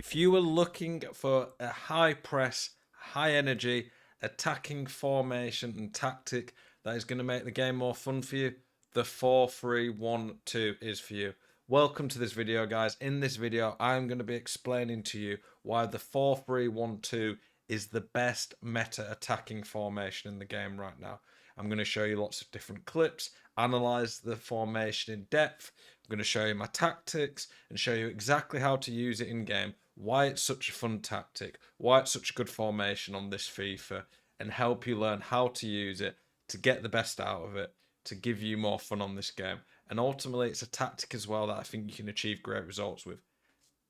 If you were looking for a high press, high energy, attacking formation and tactic that is going to make the game more fun for you, the 4-3-1-2 is for you. Welcome to this video, guys. In this video, I'm going to be explaining to you why the 4-3-1-2 is the best meta attacking formation in the game right now. I'm going to show you lots of different clips, analyze the formation in depth. I'm going to show you my tactics and show you exactly how to use it in game, why it's such a fun tactic, why it's such a good formation on this FIFA, and help you learn how to use it to get the best out of it, to give you more fun on this game. And ultimately, it's a tactic as well that I think you can achieve great results with.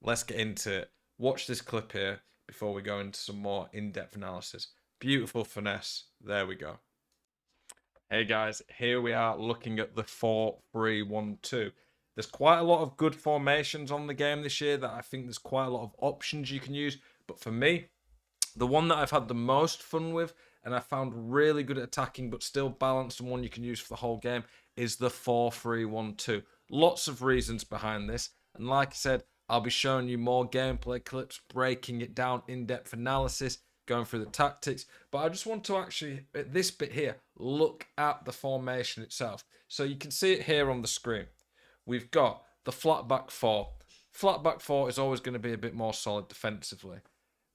Let's get into it. Watch this clip here before we go into some more in-depth analysis. Beautiful finesse. There we go. Hey guys, here we are looking at the 4-3-1-2. There's quite a lot of good formations on the game this year that I think there's quite a lot of options you can use. But for me, the one that I've had the most fun with and I found really good at attacking but still balanced and one you can use for the whole game is the 4-3-1-2. Lots of reasons behind this. And like I said, I'll be showing you more gameplay clips, breaking it down, in-depth analysis, going through the tactics. But I just want to actually, at this bit here, look at the formation itself. So you can see it here on the screen. We've got the flat back four. Flat back four is always going to be a bit more solid defensively.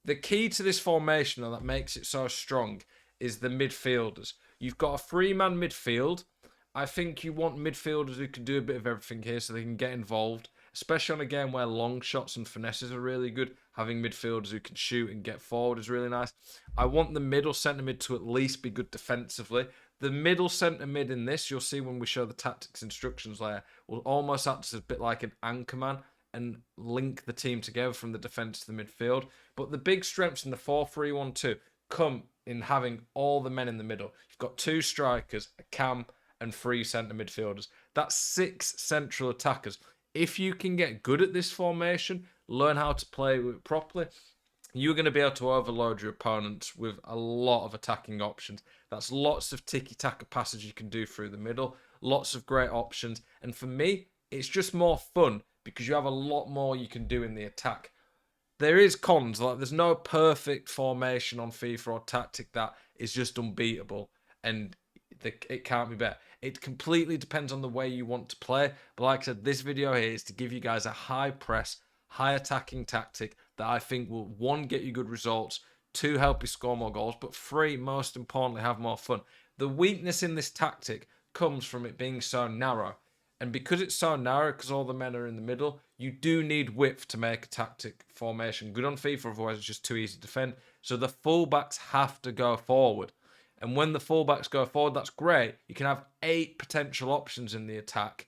The key to this formation, though, that makes it so strong is the midfielders. You've got a three-man midfield. I think you want midfielders who can do a bit of everything here so they can get involved, especially on a game where long shots and finesses are really good. Having midfielders who can shoot and get forward is really nice. I want the middle centre mid to at least be good defensively. The middle centre mid in this, you'll see when we show the tactics instructions layer, will almost act as a bit like an anchor man and link the team together from the defence to the midfield. But the big strengths in the 4-3-1-2 come in having all the men in the middle. You've got two strikers, a cam, and three centre midfielders. That's 6 central attackers. If you can get good at this formation, learn how to play with it properly, you're going to be able to overload your opponents with a lot of attacking options. That's lots of tiki-taka passes you can do through the middle, lots of great options. And for me, it's just more fun because you have a lot more you can do in the attack. There is cons, like there's no perfect formation on FIFA or tactic that is just unbeatable and it can't be better. It completely depends on the way you want to play. But like I said, this video here is to give you guys a high press, high attacking tactic that I think will, 1, get you good results, 2, help you score more goals, but 3, most importantly, have more fun. The weakness in this tactic comes from it being so narrow. And because it's so narrow, because all the men are in the middle, you do need width to make a tactic formation good on FIFA, otherwise it's just too easy to defend. So the fullbacks have to go forward. And when the fullbacks go forward, that's great. You can have 8 potential options in the attack.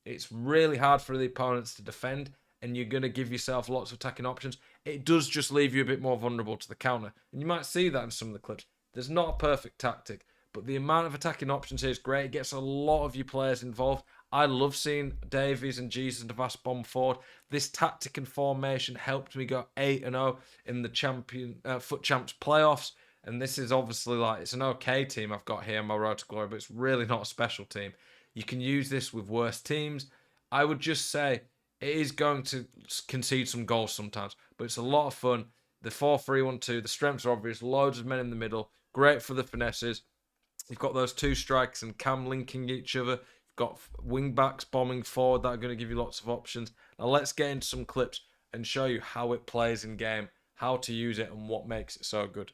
It's really hard for the opponents to defend, and you're going to give yourself lots of attacking options. It does just leave you a bit more vulnerable to the counter. And you might see that in some of the clips. There's not a perfect tactic, but the amount of attacking options here is great. It gets a lot of your players involved. I love seeing Davies and Jesus and Devas bomb forward. This tactic and formation helped me go 8-0 in the Foot Champs playoffs. And this is obviously like, it's an okay team I've got here in my road to glory, but it's really not a special team. You can use this with worse teams. I would just say it is going to concede some goals sometimes, but it's a lot of fun. The 4-3-1-2, the strengths are obvious, loads of men in the middle, great for the finesses. You've got those 2 strikers and cam linking each other. You've got wing backs bombing forward that are going to give you lots of options. Now let's get into some clips and show you how it plays in game, how to use it, and what makes it so good.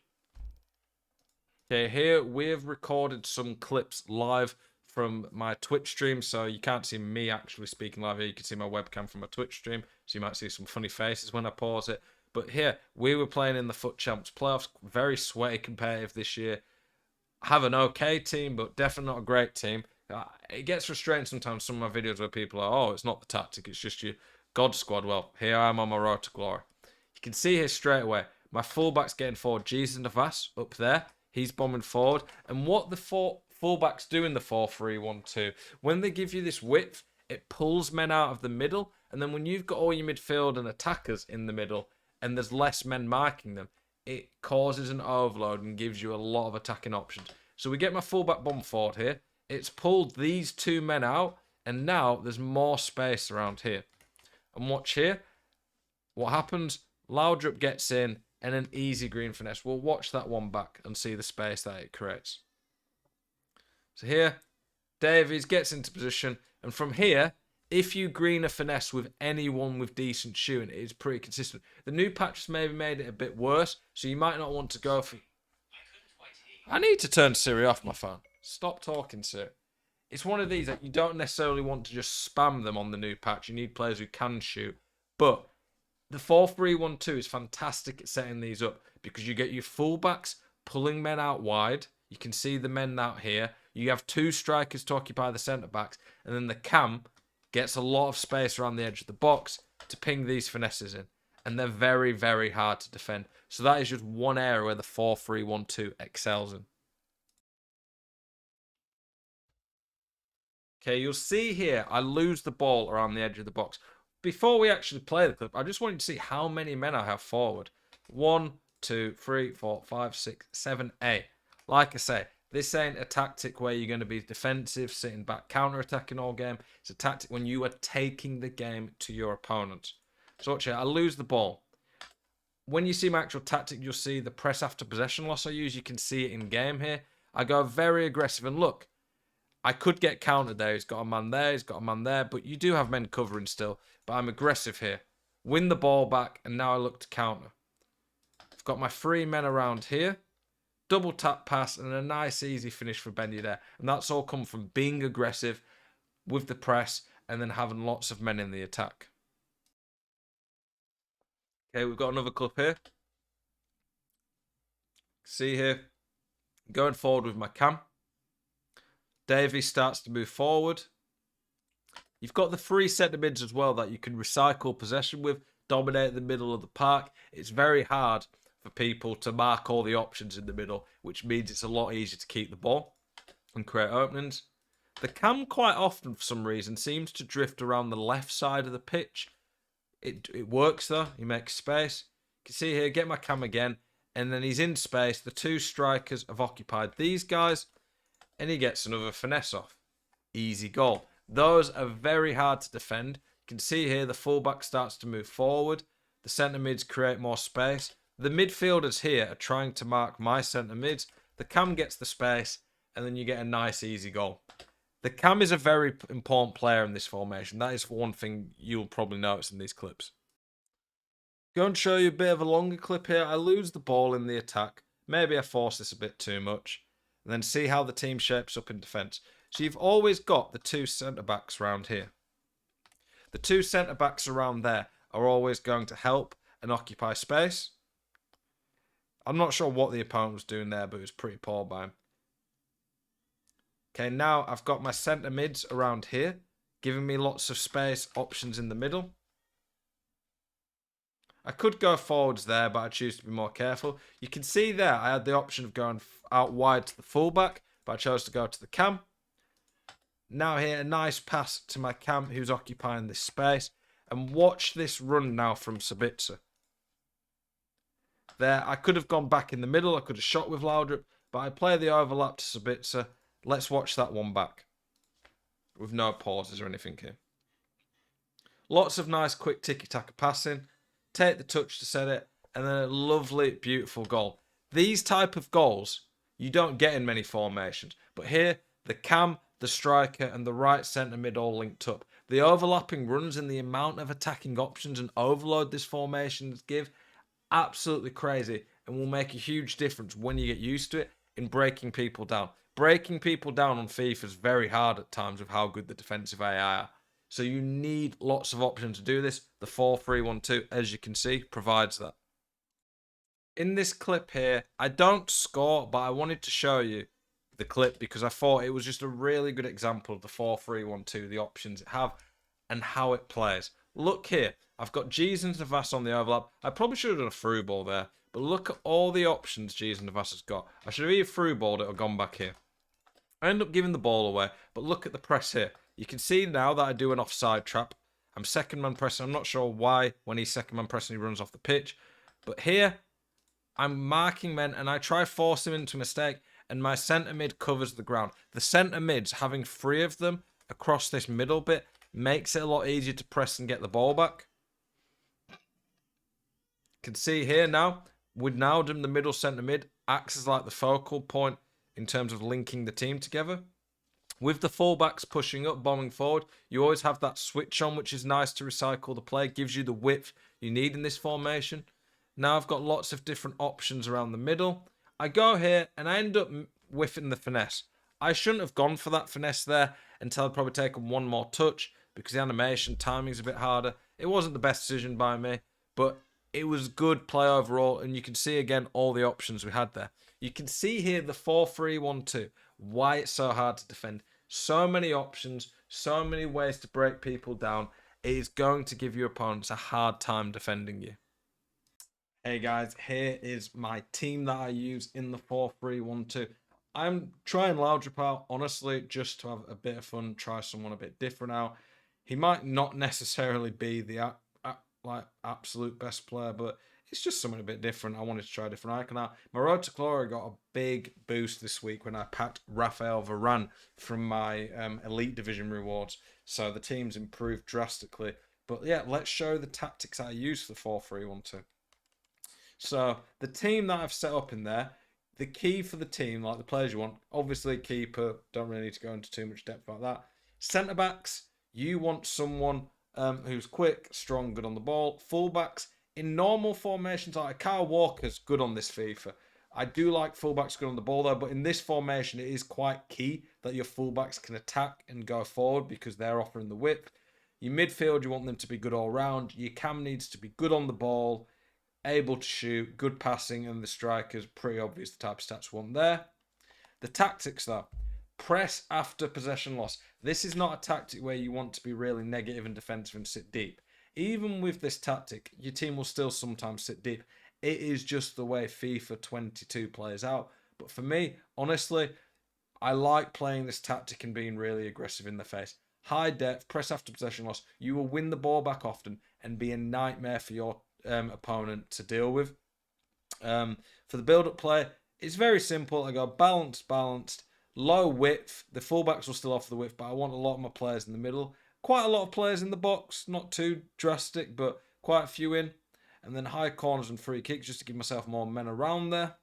Okay, here we have recorded some clips live from my Twitch stream, so you can't see me actually speaking live here. You can see my webcam from my Twitch stream, so you might see some funny faces when I pause it. But here, we were playing in the Foot Champs playoffs, very sweaty competitive this year. Have an okay team, but definitely not a great team. It gets frustrating sometimes, some of my videos where people are, oh, it's not the tactic, it's just your God squad. Well, here I am on my road to glory. You can see here straight away, my fullback's getting forward, Jesus and Devas up there. He's bombing forward. And what the fullbacks do in the 4-3-1-2, when they give you this width, it pulls men out of the middle. And then when you've got all your midfield and attackers in the middle and there's less men marking them, it causes an overload and gives you a lot of attacking options. So we get my fullback bomb forward here. It's pulled these 2 men out. And now there's more space around here. And watch here. What happens? Laudrup gets in, and an easy green finesse. We'll watch that one back and see the space that it creates. So here, Davies gets into position, and from here, if you green a finesse with anyone with decent shooting, it is pretty consistent. The new patch has maybe made it a bit worse, so you might not want to go for... I need to turn Siri off my phone. Stop talking, Siri. It's one of these that you don't necessarily want to just spam them on the new patch. You need players who can shoot. But the 4-3-1-2 is fantastic at setting these up because you get your fullbacks pulling men out wide. You can see the men out here. You have two strikers to occupy the centre backs, and then the cam gets a lot of space around the edge of the box to ping these finesses in. And they're very, very hard to defend. So that is just one area where the 4-3-1-2 excels in. Okay, you'll see here, I lose the ball around the edge of the box. Before we actually play the clip, I just want you to see how many men I have forward. 1, 2, 3, 4, 5, 6, 7, 8. Like I say, this ain't a tactic where you're going to be defensive, sitting back, counter-attacking all game. It's a tactic when you are taking the game to your opponent. So watch here, I lose the ball. When you see my actual tactic, you'll see the press after possession loss I use. You can see it in game here. I go very aggressive, and look, I could get countered there. He's got a man there, he's got a man there, but you do have men covering still. But I'm aggressive here. Win the ball back, and now I look to counter. I've got my 3 men around here. Double tap pass, and a nice easy finish for Ben Yedder. And that's all come from being aggressive with the press, and then having lots of men in the attack. Okay, we've got another clip here. See here, going forward with my cam. Davey starts to move forward. You've got the 3 centre mids as well that you can recycle possession with, dominate the middle of the park. It's very hard for people to mark all the options in the middle, which means it's a lot easier to keep the ball and create openings. The cam quite often, for some reason, seems to drift around the left side of the pitch. It works though. He makes space. You can see here, get my cam again, and then he's in space. The 2 strikers have occupied these guys, and he gets another finesse off. Easy goal. Those are very hard to defend. You can see here the fullback starts to move forward. The centre mids create more space. The midfielders here are trying to mark my centre mids. The cam gets the space, and then you get a nice easy goal. The cam is a very important player in this formation. That is one thing you'll probably notice in these clips. Going to show you a bit of a longer clip here. I lose the ball in the attack. Maybe I force this a bit too much. And then see how the team shapes up in defence. So you've always got the 2 centre-backs around here. The 2 centre-backs around there are always going to help and occupy space. I'm not sure what the opponent was doing there, but it was pretty poor by him. Okay, now I've got my centre mids around here, giving me lots of space, options in the middle. I could go forwards there, but I choose to be more careful. You can see there, I had the option of going out wide to the fullback, but I chose to go to the cam. Now here, a nice pass to my cam, who's occupying this space. And watch this run now from Sabitzer. There, I could have gone back in the middle. I could have shot with Laudrup, but I play the overlap to Sabitzer. Let's watch that one back. With no pauses or anything here. Lots of nice quick tiki-taka passing. Take the touch to set it. And then a lovely, beautiful goal. These type of goals, you don't get in many formations. But here, the cam, the striker, and the right centre mid all linked up. The overlapping runs and the amount of attacking options and overload this formation give, absolutely crazy. And will make a huge difference when you get used to it in breaking people down. Breaking people down on FIFA is very hard at times with how good the defensive AI are. So you need lots of options to do this. The 4-3-1-2, as you can see, provides that. In this clip here, I don't score, but I wanted to show you the clip because I thought it was just a really good example of the 4-3-1-2, the options it have, and how it plays. Look here. I've got Jeez and Navas on the overlap. I probably should have done a through ball there, but look at all the options Jeez and Navas has got. I should have either through balled it or gone back here. I end up giving the ball away, but look at the press here. You can see now that I do an offside trap. I'm second man pressing. I'm not sure why when he's second man pressing he runs off the pitch. But here, I'm marking men and I try force him into a mistake and my centre mid covers the ground. The centre mids, having 3 of them across this middle bit, makes it a lot easier to press and get the ball back. You can see here now, Wijnaldum, the middle centre mid, acts as like the focal point in terms of linking the team together. With the fullbacks pushing up, bombing forward, you always have that switch on, which is nice to recycle the play. Gives you the width you need in this formation. Now I've got lots of different options around the middle. I go here and I end up whiffing the finesse. I shouldn't have gone for that finesse there until I'd probably taken one more touch because the animation timing's a bit harder. It wasn't the best decision by me, but it was good play overall, and you can see again all the options we had there. You can see here the 4-3-1-2, why it's so hard to defend. So many options, so many ways to break people down. It is going to give your opponents a hard time defending you. Hey guys, here is my team that I use in the 4-3-1-2. I'm trying Laudrup out, honestly, just to have a bit of fun, try someone a bit different out. He might not necessarily be the absolute best player, but it's just something a bit different. I wanted to try a different icon out. My road to glory got a big boost this week when I packed Raphael Varane from my Elite Division rewards. So the team's improved drastically. But yeah, let's show the tactics I use for the 4-3-1-2. So the team that I've set up in there, the key for the team, like the players you want, obviously keeper, don't really need to go into too much depth about that. Centre backs, you want someone who's quick, strong, good on the ball. Fullbacks, in normal formations, like Kyle Walker's good on this FIFA. I do like fullbacks good on the ball though, but in this formation, it is quite key that your fullbacks can attack and go forward because they're offering the width. Your midfield, you want them to be good all round. Your cam needs to be good on the ball, able to shoot, good passing, and the strikers, pretty obvious the type of stats we want there. The tactics though, press after possession loss. This is not a tactic where you want to be really negative and defensive and sit deep. Even with this tactic, your team will still sometimes sit deep. It is just the way FIFA 22 plays out. But for me, honestly, I like playing this tactic and being really aggressive in the face. High depth, press after possession loss. You will win the ball back often and be a nightmare for your opponent to deal with. For the build-up play, it's very simple. I go balanced, low width. The fullbacks will still offer the width, but I want a lot of my players in the middle. Quite a lot of players in the box, not too drastic, but quite a few in. And then high corners and free kicks just to give myself more men around there.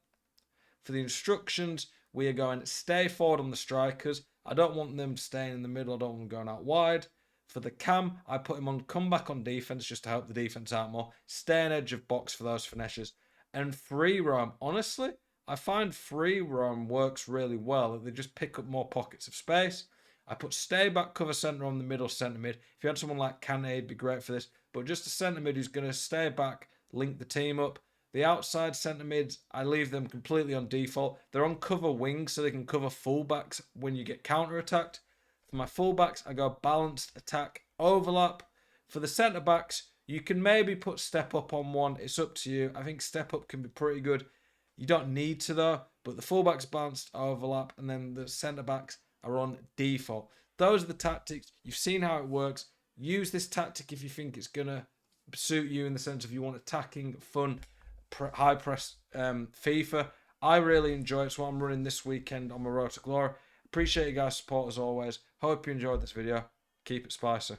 For the instructions, we are going to stay forward on the strikers. I don't want them staying in the middle. I don't want them going out wide. For the cam, I put him on comeback on defense just to help the defense out more. Stay on edge of box for those finishes. And free roam, honestly, I find free roam works really well. They just pick up more pockets of space. I put stay back cover centre on the middle centre mid. If you had someone like Kane, it'd be great for this. But just a centre mid who's going to stay back, link the team up. The outside centre mids, I leave them completely on default. They're on cover wings so they can cover fullbacks when you get counter-attacked. For my fullbacks, I go balanced attack overlap. For the centre backs, you can maybe put step up on one. It's up to you. I think step up can be pretty good. You don't need to though. But the fullbacks balanced overlap, and then the centre backs are on default. Those are the tactics. You've seen how it works. Use this tactic if you think it's gonna suit you in the sense of you want attacking, fun, high press FIFA. I really enjoy it. It's what I'm running this weekend on my road to glory. Appreciate you guys' support as always. Hope you enjoyed this video. Keep it spicy.